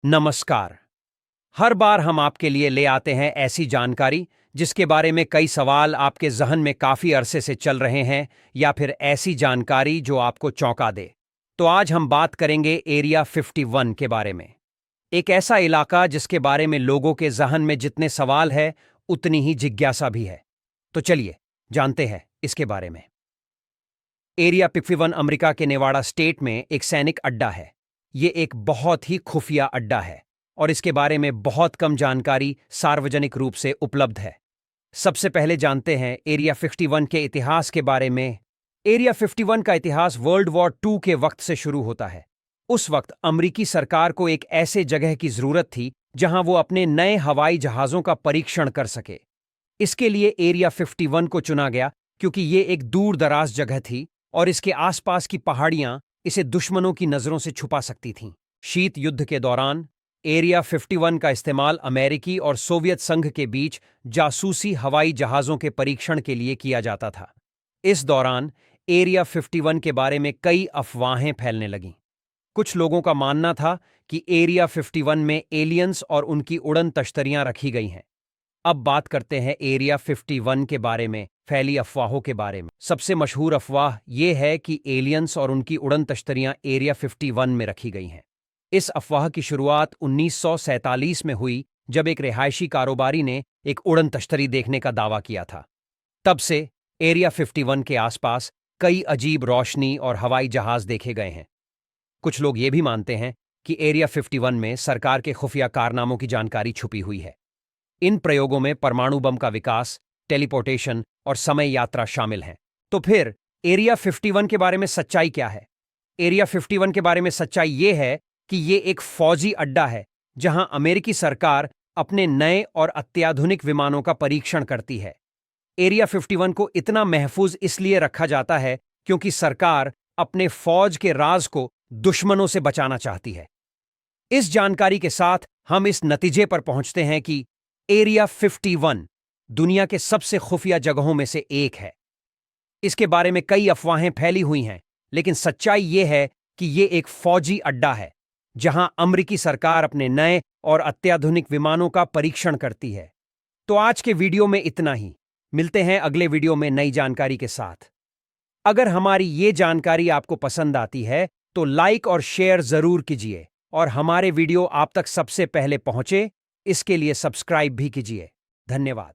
नमस्कार। हर बार हम आपके लिए ले आते हैं ऐसी जानकारी जिसके बारे में कई सवाल आपके जहन में काफी अरसे से चल रहे हैं, या फिर ऐसी जानकारी जो आपको चौंका दे। तो आज हम बात करेंगे एरिया 51 के बारे में। एक ऐसा इलाका जिसके बारे में लोगों के जहन में जितने सवाल है उतनी ही जिज्ञासा भी है। तो चलिए जानते हैं इसके बारे में। एरिया 51 अमेरिका के नेवाडा स्टेट में एक सैनिक अड्डा है। ये एक बहुत ही खुफिया अड्डा है और इसके बारे में बहुत कम जानकारी सार्वजनिक रूप से उपलब्ध है। सबसे पहले जानते हैं एरिया 51 के इतिहास के बारे में। एरिया 51 का इतिहास वर्ल्ड वॉर 2 के वक्त से शुरू होता है। उस वक्त अमेरिकी सरकार को एक ऐसे जगह की जरूरत थी जहां वो अपने नए हवाई जहाजों का परीक्षण कर सके। इसके लिए एरिया 51 को चुना गया क्योंकि ये एक दूर दराज जगह थी और इसके आसपास की पहाड़ियां इसे दुश्मनों की नजरों से छुपा सकती थीं। शीत युद्ध के दौरान एरिया 51 का इस्तेमाल अमेरिकी और सोवियत संघ के बीच जासूसी हवाई जहाजों के परीक्षण के लिए किया जाता था। इस दौरान एरिया 51 के बारे में कई अफवाहें फैलने लगीं। कुछ लोगों का मानना था कि एरिया 51 में एलियंस और उनकी उड़न तश्तरियां रखी गई हैं। अब बात करते हैं एरिया 51 के बारे में फैली अफवाहों के बारे में। सबसे मशहूर अफवाह यह है कि एलियंस और उनकी उड़न तश्तरियां एरिया 51 में रखी गई हैं। इस अफवाह की शुरुआत 1947 में हुई जब एक रिहायशी कारोबारी ने एक उड़न तश्तरी देखने का दावा किया था। तब से एरिया 51 के आसपास कई अजीब रोशनी और हवाई जहाज देखे गए हैं। कुछ लोग ये भी मानते हैं कि एरिया 51 में सरकार के खुफिया कारनामों की जानकारी छुपी हुई है। इन प्रयोगों में परमाणु बम का विकास, टेलीपोर्टेशन और समय यात्रा शामिल हैं। तो फिर एरिया 51 के बारे में सच्चाई क्या है? एरिया 51 के बारे में सच्चाई ये है कि ये एक फौजी अड्डा है जहां अमेरिकी सरकार अपने नए और अत्याधुनिक विमानों का परीक्षण करती है। एरिया 51 को इतना महफूज इसलिए रखा जाता है क्योंकि सरकार अपने फौज के राज को दुश्मनों से बचाना चाहती है। इस जानकारी के साथ हम इस नतीजे पर पहुंचते हैं कि एरिया 51 दुनिया के सबसे खुफिया जगहों में से एक है। इसके बारे में कई अफवाहें फैली हुई हैं, लेकिन सच्चाई यह है कि यह एक फौजी अड्डा है जहां अमेरिकी सरकार अपने नए और अत्याधुनिक विमानों का परीक्षण करती है। तो आज के वीडियो में इतना ही। मिलते हैं अगले वीडियो में नई जानकारी के साथ। अगर हमारी ये जानकारी आपको पसंद आती है तो लाइक और शेयर जरूर कीजिए और हमारे वीडियो आप तक सबसे पहले पहुंचे इसके लिए सब्सक्राइब भी कीजिए। धन्यवाद।